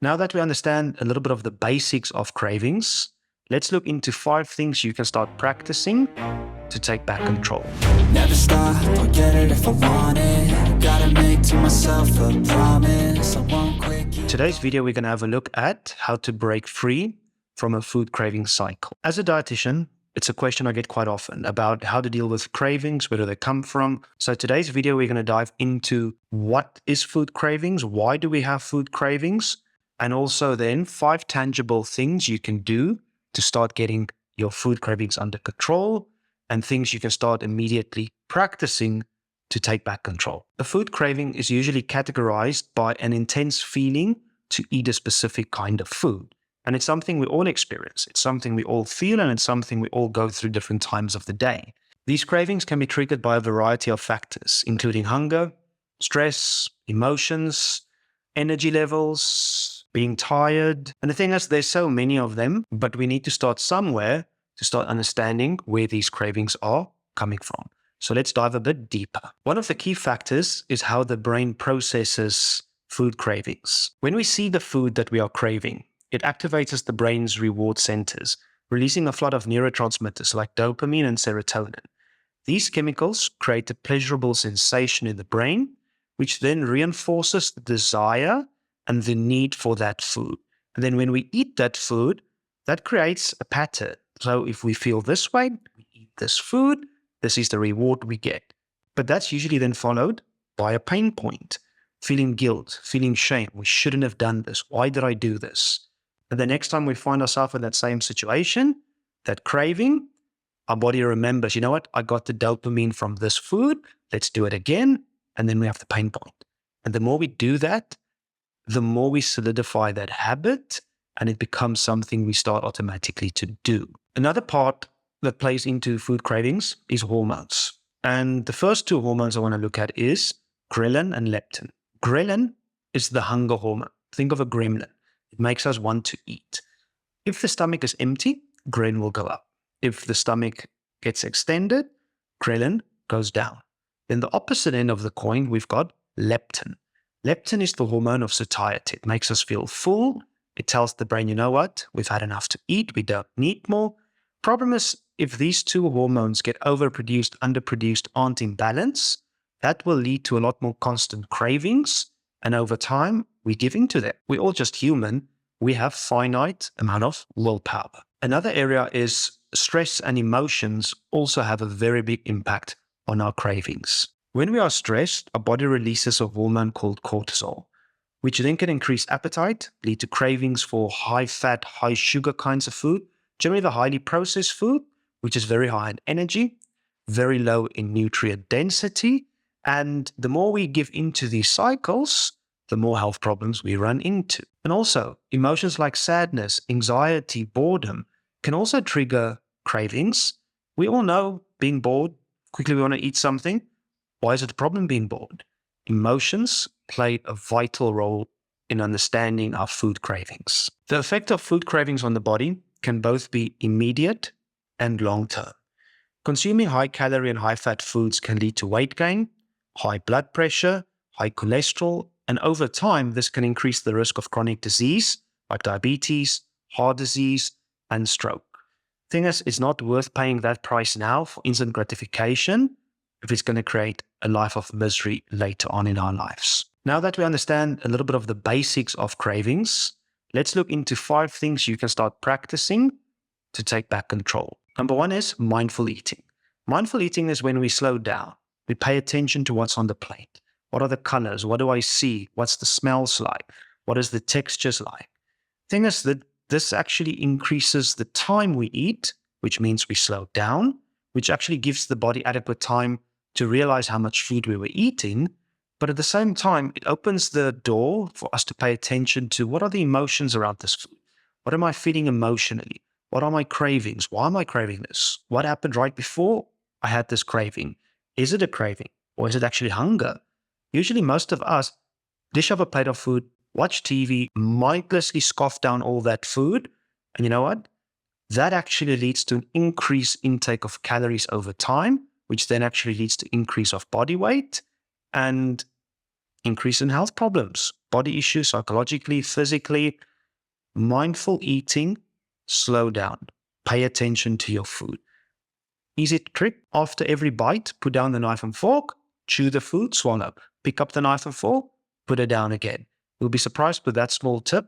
Now that we understand a little bit of the basics of cravings, let's look into 5 things you can start practicing to take back control. Never stop, I'll get it if I want it. Gotta make to myself a promise I won't quit. Today's video, we're going to have a look at how to break free from a food craving cycle. As a dietitian, it's a question I get quite often about how to deal with cravings, where do they come from. So today's video, we're going to dive into what is food cravings, why do we have food cravings, and also then 5 tangible things you can do to start getting your food cravings under control, and things you can start immediately practicing to take back control. A food craving is usually categorized by an intense feeling to eat a specific kind of food. And it's something we all experience. It's something we all feel, and it's something we all go through different times of the day. These cravings can be triggered by a variety of factors, including hunger, stress, emotions, energy levels, being tired. And the thing is, there's so many of them, but we need to start somewhere to start understanding where these cravings are coming from. So let's dive a bit deeper. One of the key factors is how the brain processes food cravings. When we see the food that we are craving, it activates the brain's reward centers, releasing a flood of neurotransmitters like dopamine and serotonin. These chemicals create a pleasurable sensation in the brain, which then reinforces the desire and the need for that food. And then when we eat that food, that creates a pattern. So if we feel this way, we eat this food, this is the reward we get. But that's usually then followed by a pain point, feeling guilt, feeling shame. We shouldn't have done this. Why did I do this? And the next time we find ourselves in that same situation, that craving, our body remembers, you know what? I got the dopamine from this food. Let's do it again. And then we have the pain point. And the more we do that, the more we solidify that habit, and it becomes something we start automatically to do. Another part that plays into food cravings is hormones. And the first 2 hormones I want to look at is ghrelin and leptin. Ghrelin is the hunger hormone. Think of a gremlin. It makes us want to eat. If the stomach is empty, ghrelin will go up. If the stomach gets extended, ghrelin goes down. Then the opposite end of the coin, we've got leptin. Leptin is the hormone of satiety. It makes us feel full. It tells the brain, you know what? We've had enough to eat. We don't need more. Problem is, if these 2 hormones get overproduced, underproduced, aren't in balance, that will lead to a lot more constant cravings. And over time, we give into them. We're all just human. We have finite amount of willpower. Another area is stress and emotions also have a very big impact on our cravings. When we are stressed, our body releases a hormone called cortisol, which then can increase appetite, lead to cravings for high-fat, high-sugar kinds of food, generally the highly processed food, which is very high in energy, very low in nutrient density. And the more we give into these cycles, the more health problems we run into. And also, emotions like sadness, anxiety, boredom can also trigger cravings. We all know being bored, quickly we want to eat something. Why is it a problem being bored? Emotions play a vital role in understanding our food cravings. The effect of food cravings on the body can both be immediate and long-term. Consuming high-calorie and high-fat foods can lead to weight gain, high blood pressure, high cholesterol, and over time, this can increase the risk of chronic disease like diabetes, heart disease, and stroke. Thing is, it's not worth paying that price now for instant gratification if it's going to create a life of misery later on in our lives. Now that we understand a little bit of the basics of cravings, let's look into 5 things you can start practicing to take back control. Number 1 is mindful eating. Mindful eating is when we slow down. We pay attention to what's on the plate. What are the colors? What do I see? What's the smells like? What is the textures like? Thing is that this actually increases the time we eat, which means we slow down, which actually gives the body adequate time to realize how much food we were eating. But at the same time, it opens the door for us to pay attention to what are the emotions around this food? What am I feeling emotionally? What are my cravings? Why am I craving this? What happened right before I had this craving? Is it a craving or is it actually hunger? Usually most of us dish up a plate of food, watch TV, mindlessly scoff down all that food. And you know what? That actually leads to an increased intake of calories over time, which then actually leads to increase of body weight. And increase in health problems, body issues, psychologically, physically. Mindful eating, slow down, pay attention to your food. Easy trick, after every bite, put down the knife and fork, chew the food, swallow. Pick up the knife and fork, put it down again. You'll be surprised with that small tip,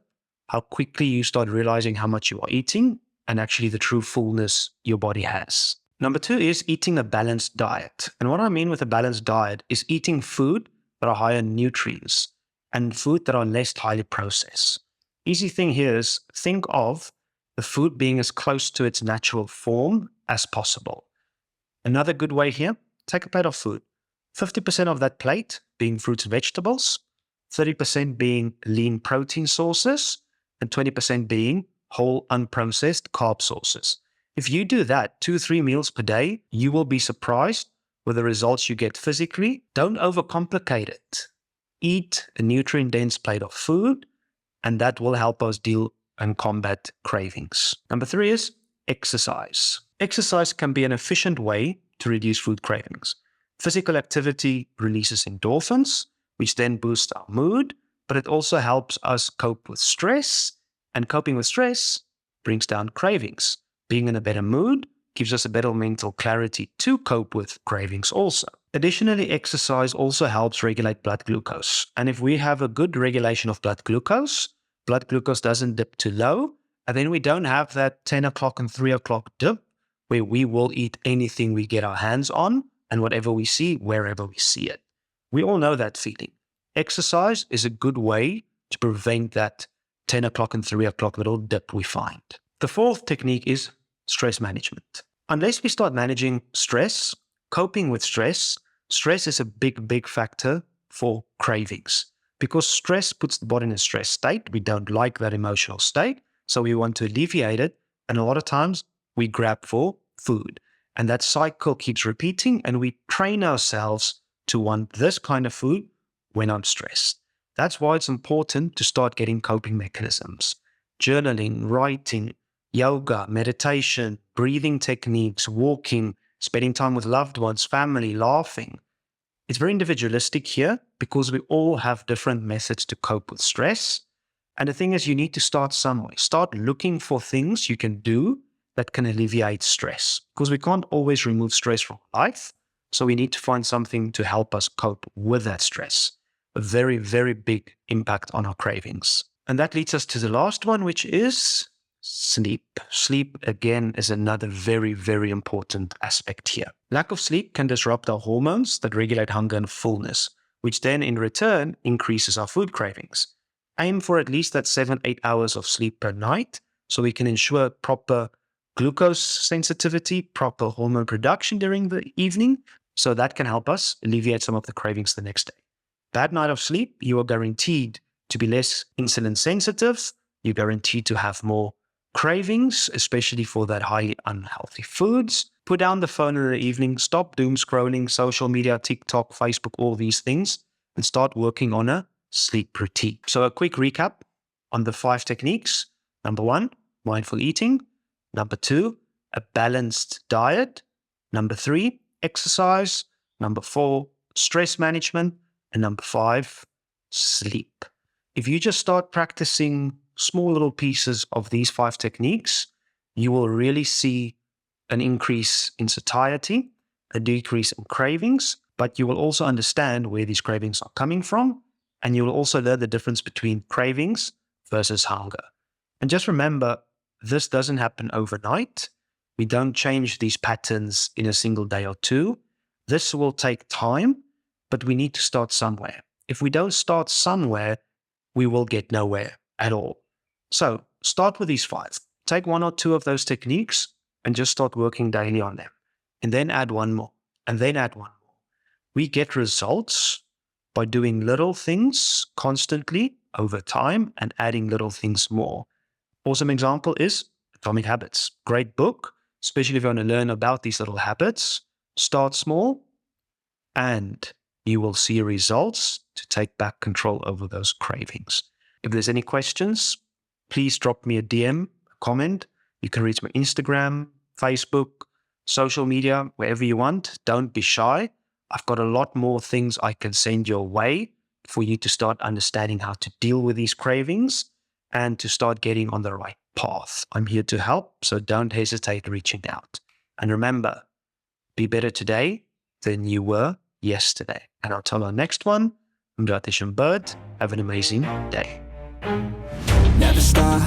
how quickly you start realizing how much you are eating and actually the true fullness your body has. Number 2 is eating a balanced diet. And what I mean with a balanced diet is eating food that are higher in nutrients and food that are less highly processed. Easy thing here is think of the food being as close to its natural form as possible. Another good way here, take a plate of food. 50% of that plate being fruits and vegetables, 30% being lean protein sources, and 20% being whole unprocessed carb sources. If you do that 2-3 meals per day, you will be surprised with the results you get physically. Don't overcomplicate it. Eat a nutrient-dense plate of food, and that will help us deal and combat cravings. Number 3 is exercise. Exercise can be an efficient way to reduce food cravings. Physical activity releases endorphins, which then boosts our mood, but it also helps us cope with stress, and coping with stress brings down cravings. Being in a better mood gives us a better mental clarity to cope with cravings also. Additionally, exercise also helps regulate blood glucose. And if we have a good regulation of blood glucose doesn't dip too low, and then we don't have that 10 o'clock and 3 o'clock dip where we will eat anything we get our hands on and whatever we see, wherever we see it. We all know that feeling. Exercise is a good way to prevent that 10 o'clock and 3 o'clock little dip we find. The 4th technique is stress management. Unless we start managing stress, coping with stress is a big factor for cravings. Because stress puts the body in a stress state. We don't like that emotional state, so we want to alleviate it. And a lot of times we grab for food. And that cycle keeps repeating, and we train ourselves to want this kind of food when I'm stressed. That's why it's important to start getting coping mechanisms. Journaling, writing, yoga, meditation, breathing techniques, walking, spending time with loved ones, family, laughing. It's very individualistic here because we all have different methods to cope with stress. And the thing is, you need to start somewhere. Start looking for things you can do that can alleviate stress, because we can't always remove stress from life. So we need to find something to help us cope with that stress. A very big impact on our cravings. And that leads us to the last one, which is sleep. Sleep, again, is another very important aspect here. Lack of sleep can disrupt our hormones that regulate hunger and fullness, which then in return increases our food cravings. Aim for at least that 7-8 hours of sleep per night so we can ensure proper glucose sensitivity, proper hormone production during the evening, so that can help us alleviate some of the cravings the next day. Bad night of sleep, you are guaranteed to be less insulin sensitive. You're guaranteed to have more cravings, especially for that highly unhealthy foods. Put down the phone in the evening, stop doom scrolling, social media, TikTok, Facebook, all these things, and start working on a sleep routine. So a quick recap on the 5 techniques. Number 1, mindful eating. Number 2, a balanced diet. Number 3, exercise. Number 4, stress management. And number 5, sleep. If you just start practicing small little pieces of these 5 techniques, you will really see an increase in satiety, a decrease in cravings, but you will also understand where these cravings are coming from, and you will also learn the difference between cravings versus hunger. And just remember, this doesn't happen overnight. We don't change these patterns in a single day or 2. This will take time, but we need to start somewhere. If we don't start somewhere, we will get nowhere at all. So start with these 5. Take 1 or 2 of those techniques and just start working daily on them. And then add 1 more, and then add 1 more. We get results by doing little things constantly over time and adding little things more. Awesome example is Atomic Habits. Great book, especially if you want to learn about these little habits. Start small, and you will see results to take back control over those cravings. If there's any questions, please drop me a DM, a comment. You can reach my Instagram, Facebook, social media, wherever you want. Don't be shy. I've got a lot more things I can send your way. for you to start understanding how to deal with these cravings and to start getting on the right path. I'm here to help, so don't hesitate reaching out. And remember, be better today than you were yesterday. And until our next one, I'm Bird. Have an amazing day. Never stop,